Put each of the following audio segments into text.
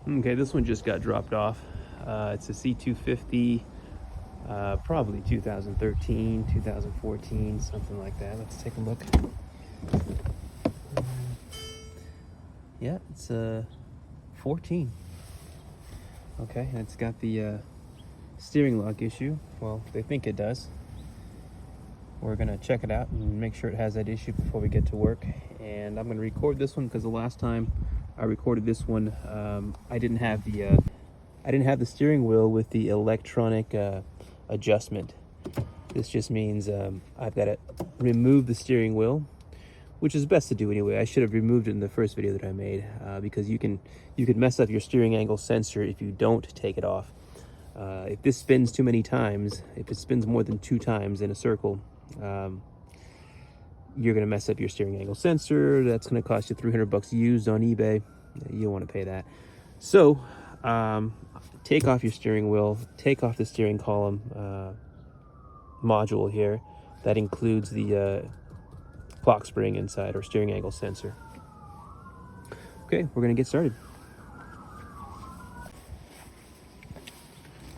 Okay, this one just got dropped off. It's a C250, probably 2013, 2014, something like that. Let's take a look. Yeah, it's 14. Okay, and it's got the steering lock issue. Well, they think it does. We're gonna check it out and make sure it has that issue before we get to work. And I'm gonna record this one because the last time I recorded this one, I didn't have the steering wheel with the electronic adjustment. This just means I've got to remove the steering wheel, which is best to do anyway. I should have removed it in the first video that I made because you can mess up your steering angle sensor if you don't take it off. If this spins too many times, if it spins more than 2 times in a circle, you're going to mess up your steering angle sensor. That's going to cost you $300 used on eBay. You don't want to pay that. So take off your steering wheel, take off the steering column module here. That includes the clock spring inside or steering angle sensor. Okay, we're going to get started.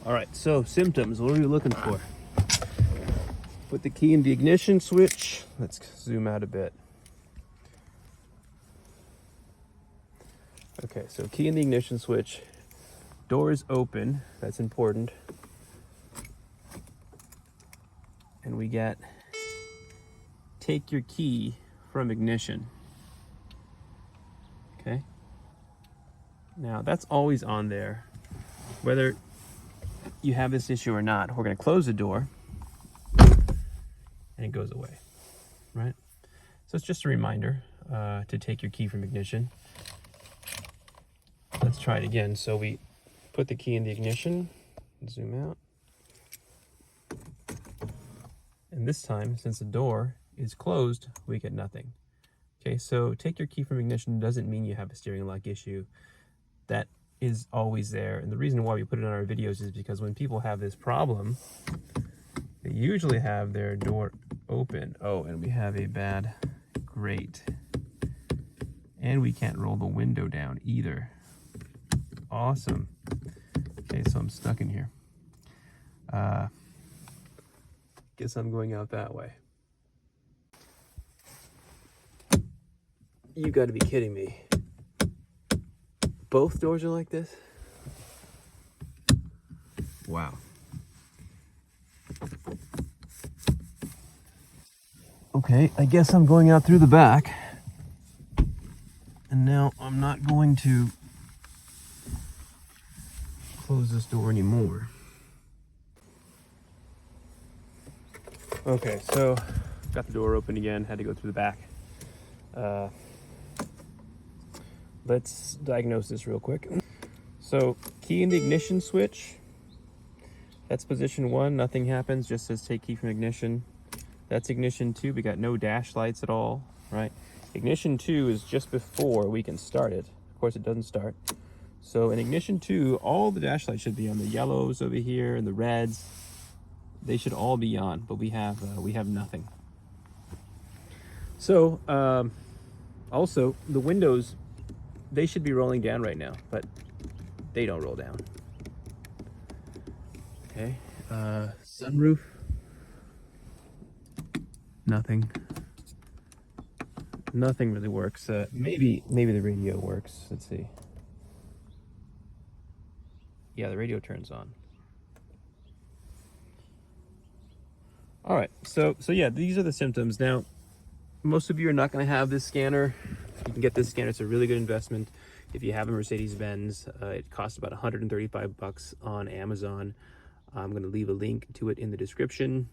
All right, so symptoms, what are we looking for? Put the key in the ignition switch. Let's zoom out a bit. Okay, so key in the ignition switch. Door is open, that's important. And we get take your key from ignition. Okay. Now that's always on there, whether you have this issue or not. We're going to close the door and it goes away, right? So it's just a reminder to take your key from ignition. Let's try it again. So we put the key in the ignition, zoom out. And this time, since the door is closed, we get nothing. Okay, so take your key from ignition doesn't mean you have a steering lock issue. That is always there. And the reason why we put it on our videos is because when people have this problem, they usually have their door open. Oh, and we have a bad grate. And we can't roll the window down either. Awesome. Okay, so I'm stuck in here. Guess I'm going out that way. You got to be kidding me. Both doors are like this? Wow. Okay, I guess I'm going out through the back. And now I'm not going to close this door anymore. Okay, so got the door open again, had to go through the back. Let's diagnose this real quick. So key in the ignition switch, that's position 1, nothing happens, just says take key from ignition. That's ignition 2, we got no dash lights at all, right? Ignition 2 is just before we can start it. Of course it doesn't start. So in ignition 2, all the dash lights should be on, the yellows over here and the reds. They should all be on, but we have nothing. So also the windows, they should be rolling down right now, but they don't roll down. Okay, sunroof, nothing really works. Maybe the radio works. Let's see. Yeah, the radio turns on. All right, so yeah, these are the symptoms. Now, most of you are not going to have this scanner. You can get this scanner. It's a really good investment. If you have a Mercedes-Benz, it costs about $135 on Amazon. I'm going to leave a link to it in the description.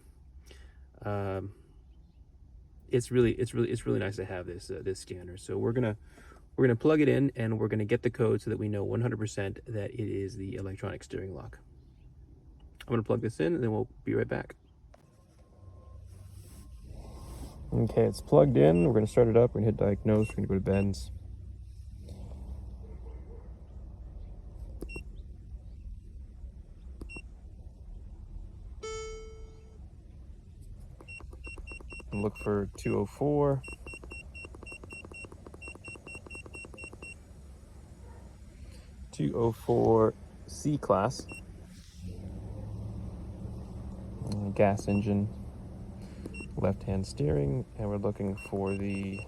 It's really nice to have this scanner. So we're gonna plug it in and we're gonna get the code so that we know 100% that it is the electronic steering lock. I'm gonna plug this in and then we'll be right back. Okay, it's plugged in. We're gonna start it up. We're gonna hit diagnose. We're gonna go to Benz. And look for 204. W204 C class. Gas engine, left-hand steering, and we're looking for the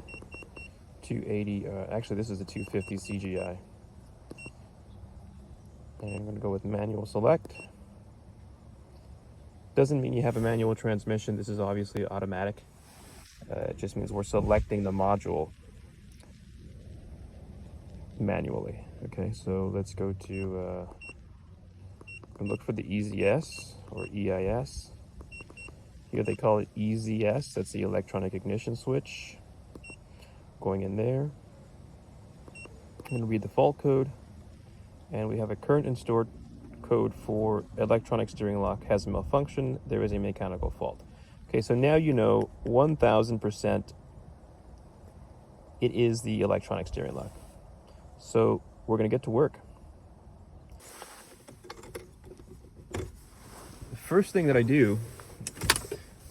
280, actually this is a 250 CGI. And I'm going to go with manual select. Doesn't mean you have a manual transmission. This is obviously automatic. It just means we're selecting the module manually. Okay, so let's go to and look for the EZS or EIS. Here they call it EZS. That's the electronic ignition switch. Going in there. I'm going to read the fault code, and we have a current and stored code for electronic steering lock has a malfunction. There is a mechanical fault. Okay, so now you know 1000% it is the electronic steering lock. So we're going to get to work. The first thing that I do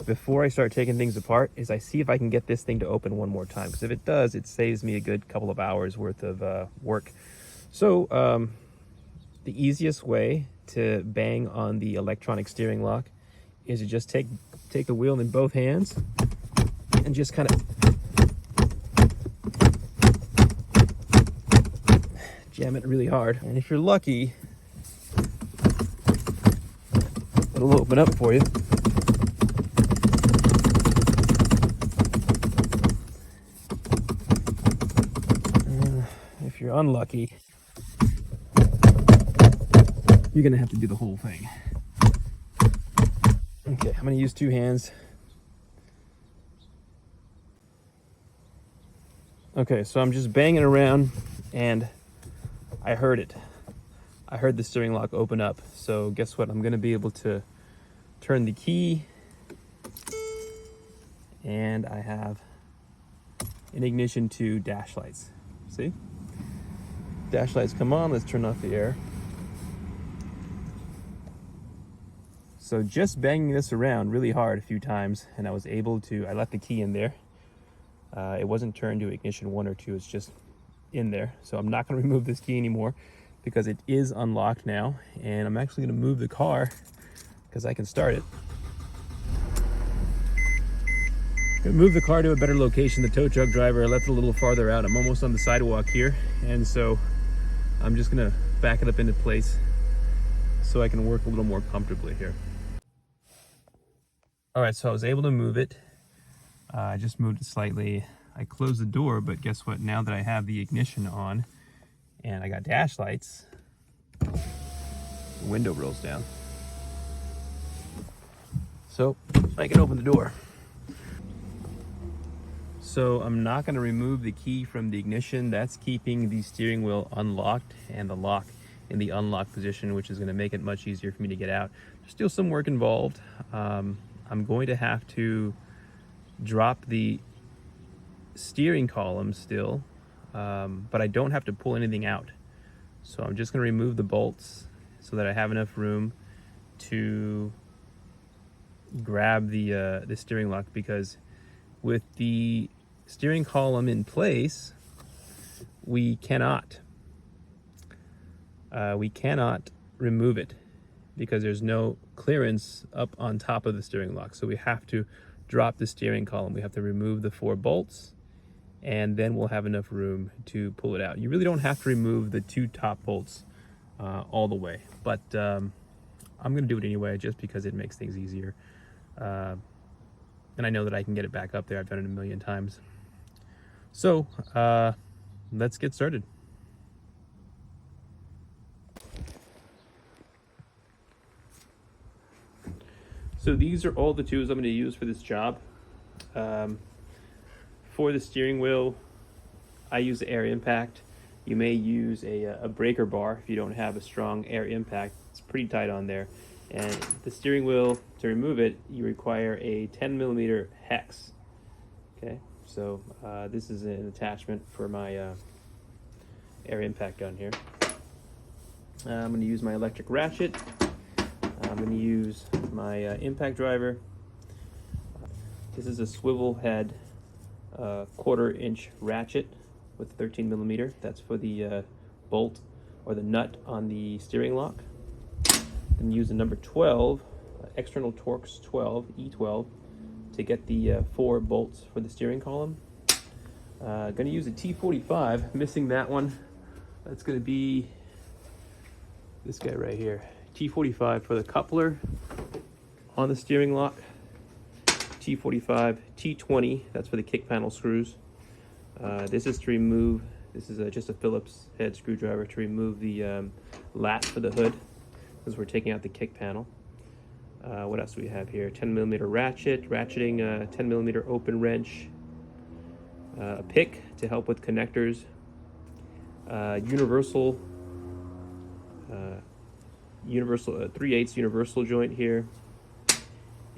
before I start taking things apart is I see if I can get this thing to open one more time, because if it does, it saves me a good couple of hours worth of work. So the easiest way to bang on the electronic steering lock is to just take the wheel in both hands and just kind of jam it really hard. And if you're lucky, it'll open up for you. If you're unlucky, you're gonna have to do the whole thing. Okay, I'm gonna use two hands. Okay, so I'm just banging around and I heard it. I heard the steering lock open up. So guess what? I'm gonna be able to turn the key, and I have an ignition to dash lights. See? Dash lights come on. Let's turn off the air. So just banging this around really hard a few times, and I was able to, I left the key in there. It wasn't turned to ignition 1 or 2, it's just in there. So I'm not gonna remove this key anymore because it is unlocked now. And I'm actually gonna move the car because I can start it. Gonna move the car to a better location. The tow truck driver, I left it a little farther out. I'm almost on the sidewalk here. And so I'm just gonna back it up into place so I can work a little more comfortably here. All right, so I was able to move it. I just moved it slightly. I closed the door, but guess what? Now that I have the ignition on and I got dash lights, the window rolls down. So I can open the door. So I'm not going to remove the key from the ignition. That's keeping the steering wheel unlocked and the lock in the unlocked position, which is going to make it much easier for me to get out. There's still some work involved. I'm going to have to drop the steering column still, but I don't have to pull anything out. So I'm just going to remove the bolts so that I have enough room to grab the steering lock, because with the steering column in place, we cannot remove it because there's no clearance up on top of the steering lock. So we have to drop the steering column. We have to remove the 4 bolts, and then we'll have enough room to pull it out. You really don't have to remove the 2 top bolts all the way, but I'm gonna do it anyway just because it makes things easier. And I know that I can get it back up there. I've done it a million times. So let's get started. So these are all the tools I'm going to use for this job. For the steering wheel, I use the air impact. You may use a breaker bar if you don't have a strong air impact. It's pretty tight on there. And the steering wheel, to remove it, you require a 10mm hex. Okay, so this is an attachment for my air impact gun here. I'm going to use my electric ratchet. I'm going to use my impact driver. This is a swivel head 1/4 inch ratchet with 13mm. That's for the bolt or the nut on the steering lock. And use the number 12, external Torx 12, E12, to get the 4 bolts for the steering column. Going to use a T45, missing that one. That's going to be this guy right here. T45 for the coupler on the steering lock. T45, T20, that's for the kick panel screws. This is to remove, this is just a Phillips head screwdriver to remove the lat for the hood, because we're taking out the kick panel. What else do we have here? 10mm ratchet, ratcheting, 10mm open wrench, a pick to help with connectors, universal 3/8 universal joint here,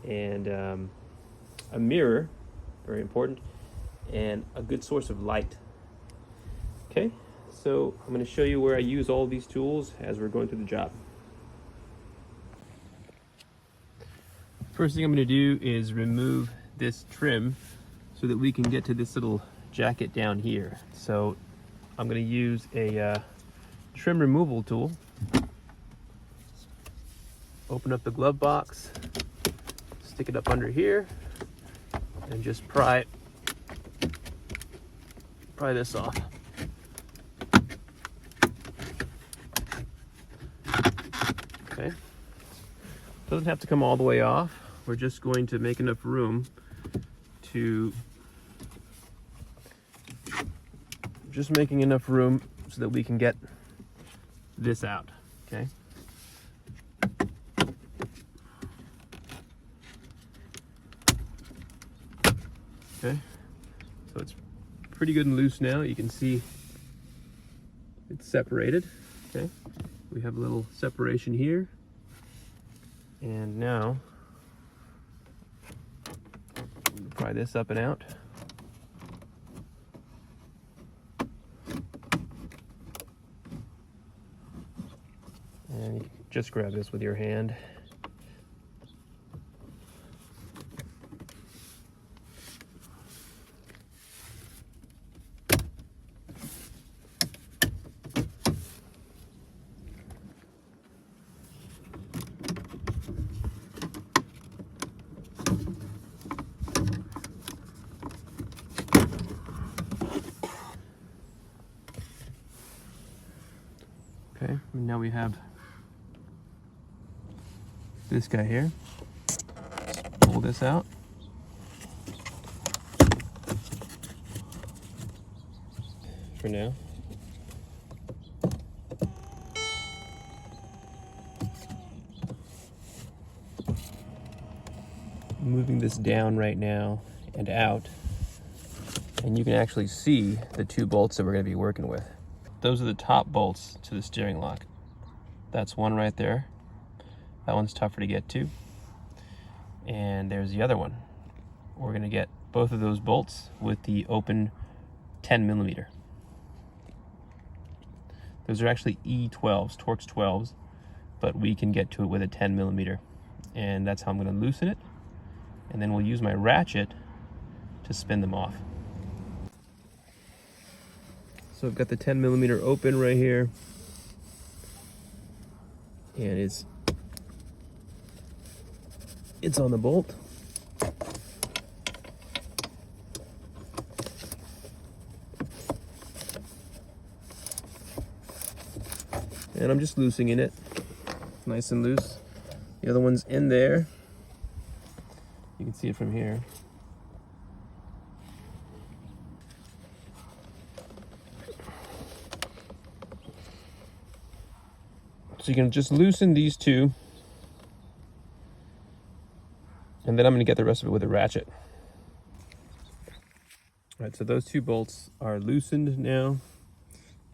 and a mirror, very important, and a good source of light. Okay, so I'm going to show you where I use all these tools as we're going through the job. First thing I'm going to do is remove this trim so that we can get to this little jacket down here. So I'm going to use a trim removal tool. Open up the glove box, stick it up under here, and just pry this off. Okay, doesn't have to come all the way off. We're just going to make enough room so that we can get this out. Okay. Okay, so it's pretty good and loose now. You can see it's separated. Okay, we have a little separation here, and now pry this up and out. And you can just grab this with your hand. Okay, and now we have this guy here. Pull this out. For now. Moving this down right now and out, and you can actually see the 2 bolts that we're going to be working with. Those are the top bolts to the steering lock. That's one right there. That one's tougher to get to. And there's the other one. We're going to get both of those bolts with the open 10mm. Those are actually E12s, Torx 12s, but we can get to it with a 10mm. And that's how I'm going to loosen it. And then we'll use my ratchet to spin them off. So I've got the 10mm open right here, and it's on the bolt. And I'm just loosening it, nice and loose. The other one's in there. You can see it from here. So you can just loosen these 2, and then I'm going to get the rest of it with a ratchet. All right, so those 2 bolts are loosened now,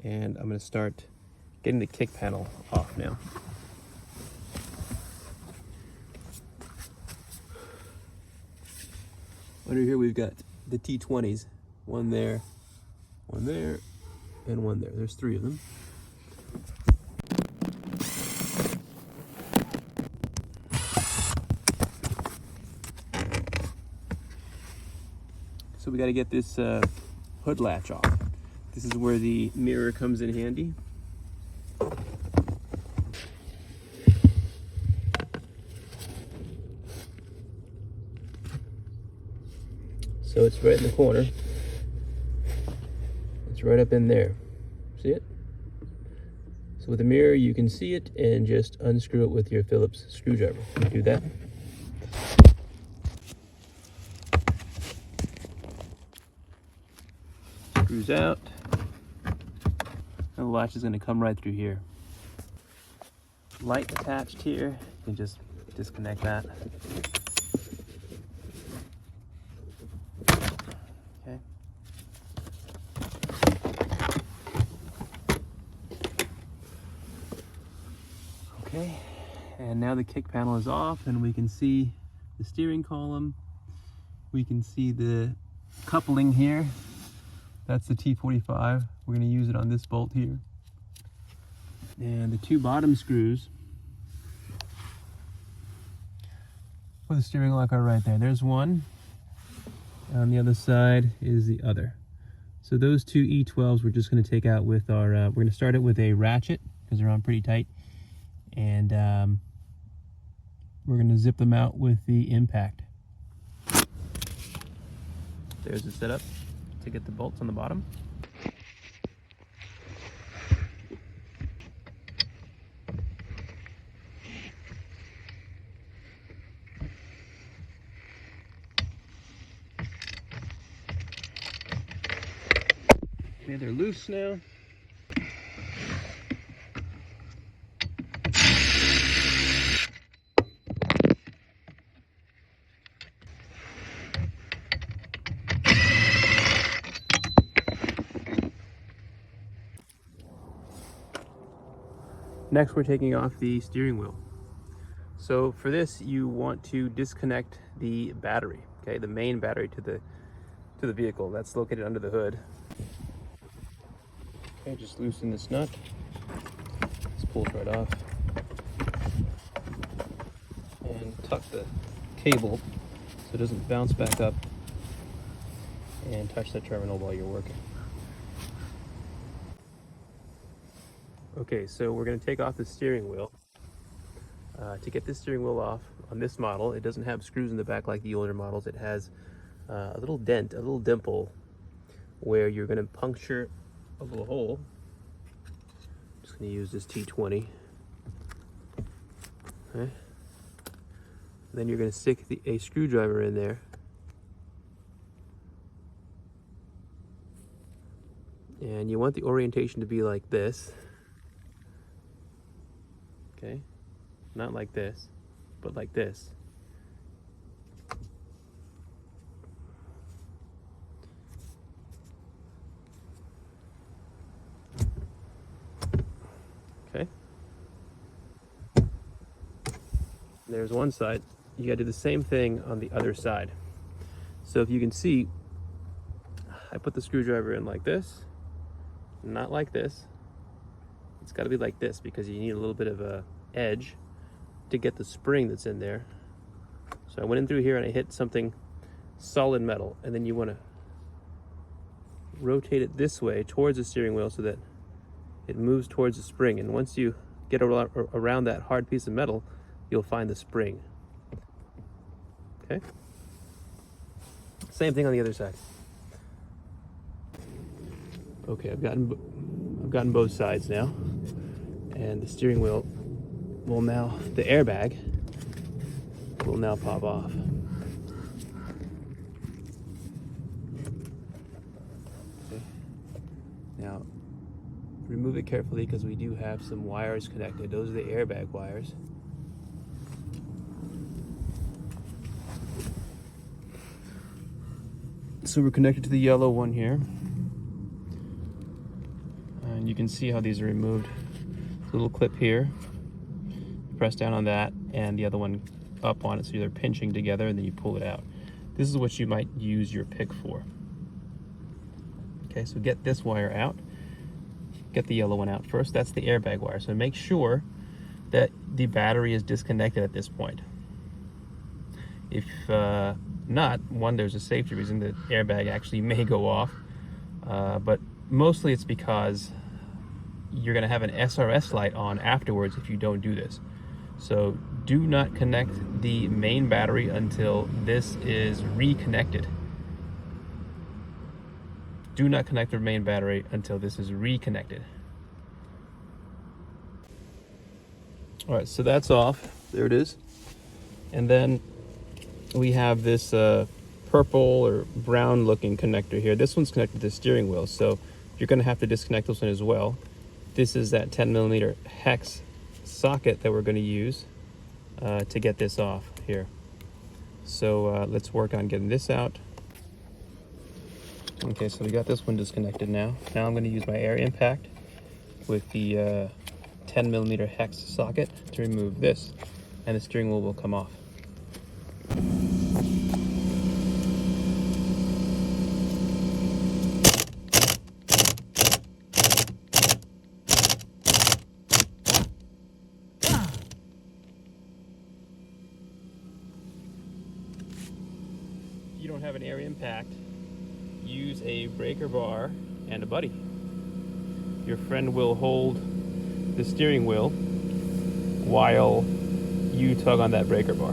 and I'm going to start getting the kick panel off now. Under here we've got the T20s, one there, and one there. There's 3 of them. So we got to get this hood latch off. This is where the mirror comes in handy. So it's right in the corner. It's right up in there. See it? So with a mirror, you can see it and just unscrew it with your Phillips screwdriver. Do that. Screws out. And the latch is going to come right through here. Light attached here. You can just disconnect that. Okay. Okay, and now the kick panel is off and we can see the steering column. We can see the coupling here. That's the T45. We're going to use it on this bolt here. And the two bottom screws for the steering lock are right there. There's one. On the other side is the other. So those two E12s we're just going to take out with our, we're going to start it with a ratchet because they're on pretty tight. And we're going to zip them out with the impact. There's the setup to get the bolts on the bottom. Okay, they're loose now. Next, we're taking off the steering wheel. So for this, you want to disconnect the battery, okay, the main battery to the vehicle. That's located under the hood. Okay, just loosen this nut. This pulls right off. And tuck the cable so it doesn't bounce back up and touch the terminal while you're working. Okay, so we're going to take off the steering wheel. To get this steering wheel off on this model, it doesn't have screws in the back like the older models. It has a little dent, a little dimple, where you're going to puncture a little hole. I'm just going to use this T20. Okay. Then you're going to stick a screwdriver in there. And you want the orientation to be like this. Okay, not like this, but like this. Okay. There's one side. You gotta do the same thing on the other side. So if you can see, I put the screwdriver in like this, not like this. It's got to be like this because you need a little bit of a edge to get the spring that's in there. So I went in through here and I hit something solid metal, and then you want to rotate it this way towards the steering wheel so that it moves towards the spring. And once you get around that hard piece of metal, you'll find the spring. Okay? Same thing on the other side. Okay, I've gotten both sides now, and the steering wheel will now, the airbag will now pop off. Okay. Now, remove it carefully because we do have some wires connected. Those are the airbag wires. So we're connected to the yellow one here. And you can see how these are removed. A little clip here. Press down on that and the other one up on it, so they're pinching together, and then you pull it out. This is what you might use your pick for. Okay, so get this wire out. Get the yellow one out first. That's the airbag wire. So make sure that the battery is disconnected at this point. If not, one, there's a safety reason. The airbag actually may go off, but mostly it's because you're going to have an SRS light on afterwards if you don't do this. So do not connect the main battery until this is reconnected. do not connect the main battery until this is reconnected. All right, so that's off. There it is. And then we have this purple or brown looking connector here. This one's connected to the steering wheel, so you're going to have to disconnect this one as well. This is that 10mm Hex socket that we're going to use to get this off here. So let's work on getting this out. Okay, so we got this one disconnected now. Now I'm going to use my air impact with the 10mm Hex socket to remove this, and the steering wheel will come off. If you don't have an air impact, use a breaker bar and a buddy. Your friend will hold the steering wheel while you tug on that breaker bar.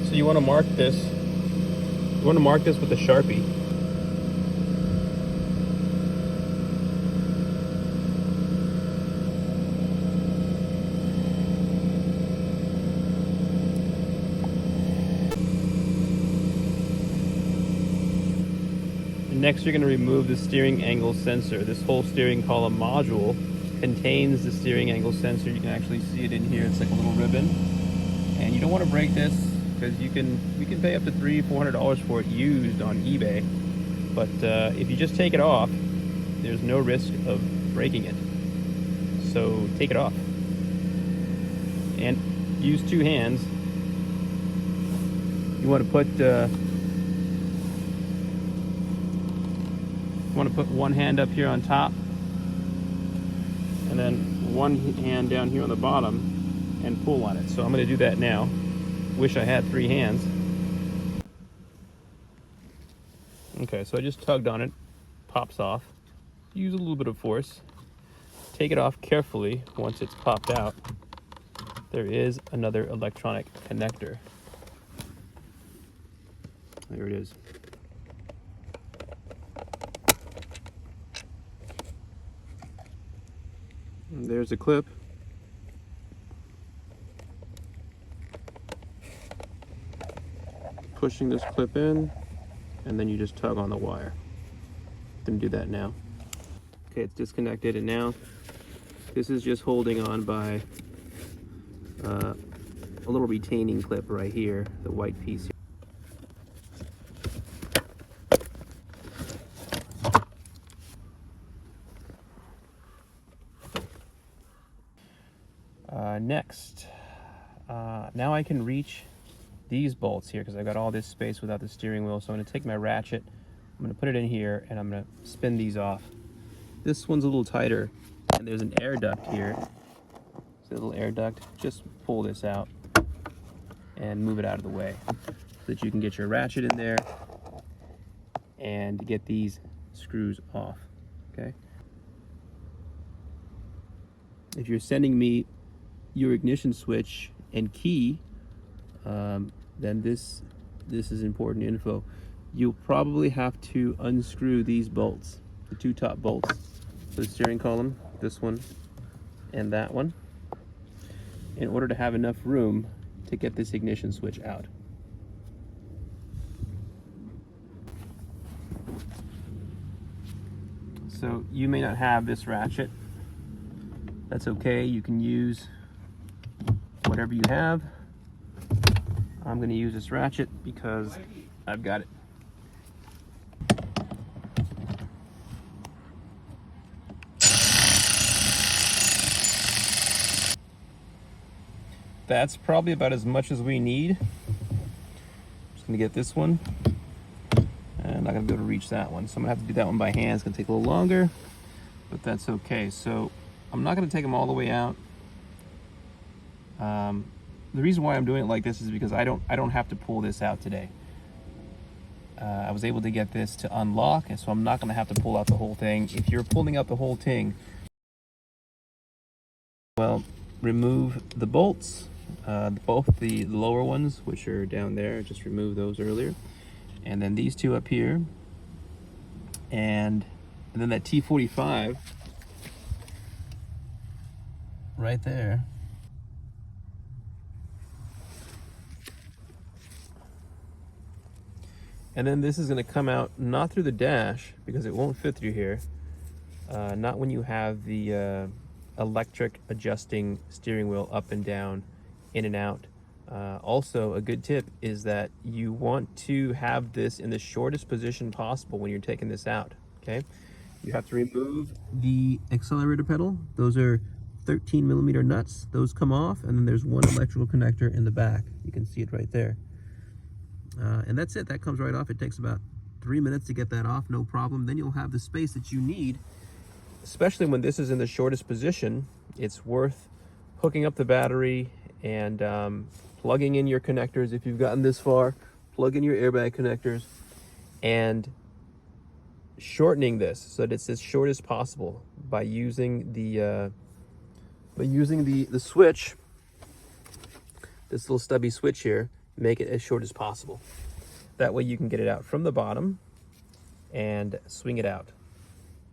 So you want to mark this. You want to mark this with a Sharpie. Next, you're going to remove the steering angle sensor. This whole steering column module contains the steering angle sensor. You can actually see it in here. It's like a little ribbon. And you don't want to break this because you can pay up to $300-400 for it used on eBay. But if you just take it off, there's no risk of breaking it. So take it off. And use two hands. You want to put one hand up here on top and then one hand down here on the bottom and pull on it. So I'm going to do that now. Wish I had three hands. Okay, so I just tugged on it, pops off. Use a little bit of force. Take it off carefully once it's popped out. There is another electronic connector. There it is. And there's a clip. Pushing this clip in, and then you just tug on the wire. Gonna do that now. Okay, it's disconnected, and now this is just holding on by a little retaining clip right here, the white piece here. Next, now I can reach these bolts here because I've got all this space without the steering wheel. So I'm going to take my ratchet, I'm going to put it in here, and I'm going to spin these off. This one's a little tighter, and there's an air duct here. It's a little air duct. Just pull this out and move it out of the way so that you can get your ratchet in there and get these screws off. Okay. If you're sending me your ignition switch and key, then this is important info. You'll probably have to unscrew these bolts, the two top bolts, the steering column, this one and that one, in order to have enough room to get this ignition switch out. So you may not have this ratchet. That's okay, you can use whatever you have. I'm going to use this ratchet because I've got it. That's probably about as much as we need. Just going to get this one. And I'm not going to be able to reach that one. So I'm going to have to do that one by hand. It's going to take a little longer, but that's okay. So I'm not going to take them all the way out. The reason why I'm doing it like this is because I don't have to pull this out today. I was able to get this to unlock, and so I'm not going to have to pull out the whole thing. If you're pulling out the whole thing, well, remove the bolts Both the lower ones, which are down there, just removed those earlier. And then these two up here. And then that T45 right there. And then this is going to come out not through the dash, because it won't fit through here. Not when you have the electric adjusting steering wheel up and down, in and out. Also, a good tip is that you want to have this in the shortest position possible when you're taking this out, okay? You have to remove the accelerator pedal. Those are 13mm nuts. Those come off, and then there's one electrical connector in the back. You can see it right there. And that's it. That comes right off. It takes about 3 minutes to get that off, no problem. Then you'll have the space that you need, especially when this is in the shortest position. It's worth hooking up the battery and plugging in your connectors. If you've gotten this far, plug in your airbag connectors and shortening this so that it's as short as possible by using the switch, this little stubby switch here. Make it as short as possible. That way you can get it out from the bottom and swing it out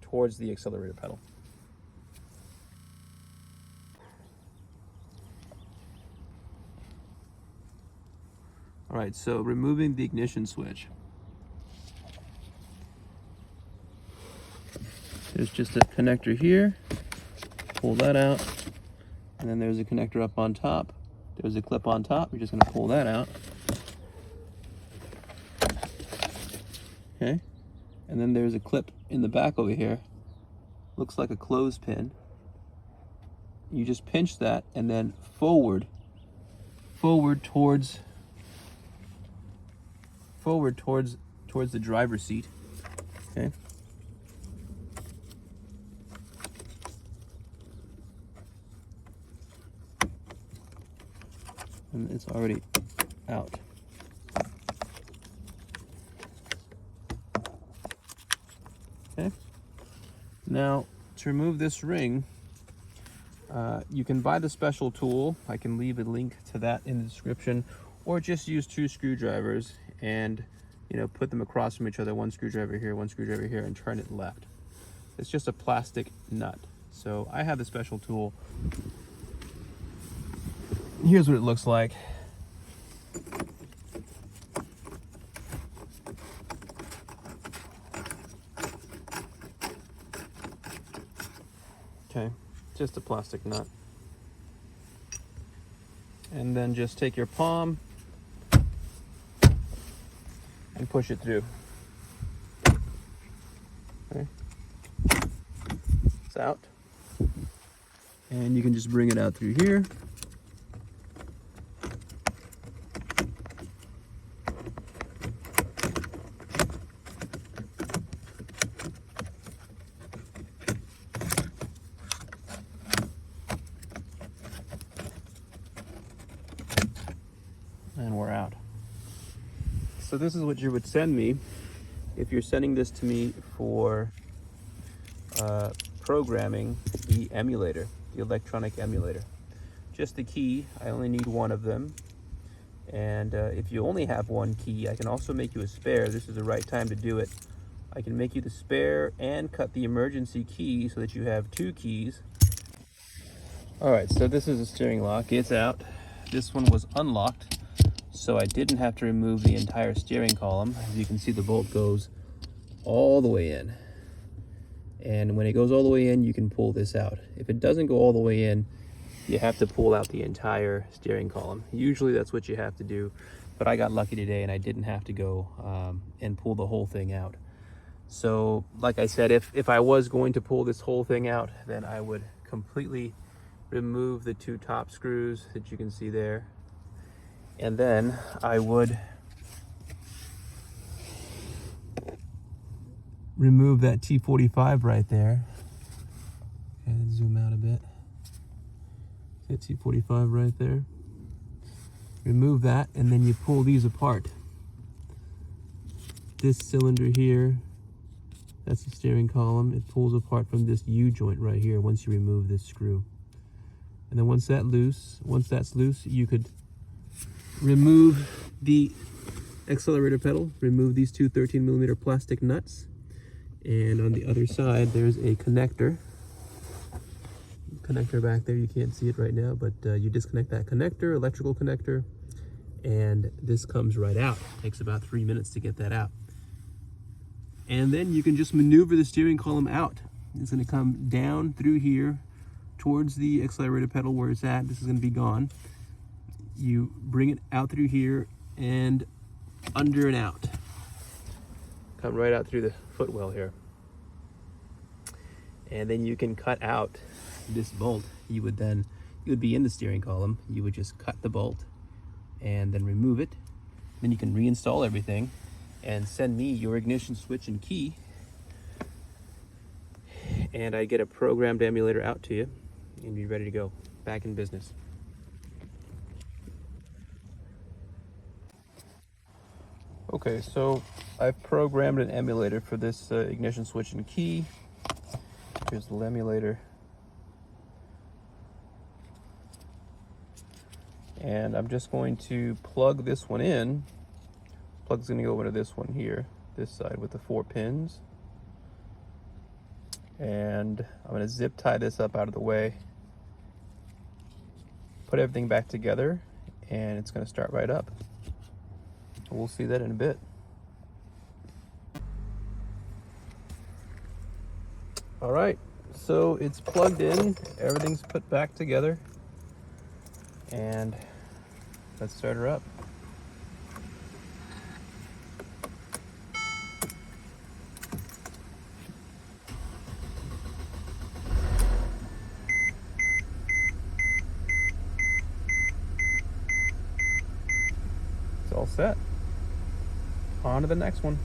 towards the accelerator pedal. All right, so removing the ignition switch. There's just a connector here. Pull that out. And then there's a connector up on top. There's a clip on top. We're just going to pull that out. Okay. And then there's a clip in the back over here. Looks like a clothespin. You just pinch that and then forward towards the driver's seat. Okay. And it's already out. Okay. Now, to remove this ring, you can buy the special tool. I can leave a link to that in the description, or just use 2 screwdrivers and, you know, put them across from each other, one screwdriver here, and turn it left. It's just a plastic nut. So I have the special tool. Here's what it looks like. Okay, just a plastic nut. And then just take your palm and push it through. Okay. It's out. And you can just bring it out through here. And we're out. So this is what you would send me if you're sending this to me for programming the emulator, the electronic emulator. Just the key. I only need one of them. And if you only have one key, I can also make you a spare. This is the right time to do it. I can make you the spare and cut the emergency key so that you have 2 keys. All right, so this is a steering lock. It's out. This one was unlocked, so I didn't have to remove the entire steering column. As you can see, the bolt goes all the way in. And when it goes all the way in, you can pull this out. If it doesn't go all the way in, you have to pull out the entire steering column. Usually that's what you have to do, but I got lucky today and I didn't have to go and pull the whole thing out. So like I said, if I was going to pull this whole thing out, then I would completely remove the 2 top screws that you can see there. And then I would remove that T45 right there. Okay, let's zoom out a bit. That T45 right there. Remove that, and then you pull these apart. This cylinder here, that's the steering column. It pulls apart from this U-joint right here once you remove this screw. And then once that's loose, you could remove the accelerator pedal, remove these two 13mm plastic nuts, and on the other side there's a connector back there. You can't see it right now, but you disconnect that connector, electrical connector, and this comes right out. It takes about 3 minutes to get that out. And then you can just maneuver the steering column out. It's going to come down through here towards the accelerator pedal where it's at. This is going to be gone. You bring it out through here and under and out. Come right out through the footwell here. And then you can cut out this bolt. You would be in the steering column. You would just cut the bolt and then remove it. Then you can reinstall everything and send me your ignition switch and key, and I get a programmed emulator out to you and be ready to go back in business. Okay, so I've programmed an emulator for this ignition switch and key. Here's the emulator. And I'm just going to plug this one in. Plug's going to go into this one here, this side with the 4 pins. And I'm going to zip tie this up out of the way, put everything back together, and it's going to start right up. We'll see that in a bit. All right, so it's plugged in, everything's put back together, and let's start her up. It's all set. On to the next one.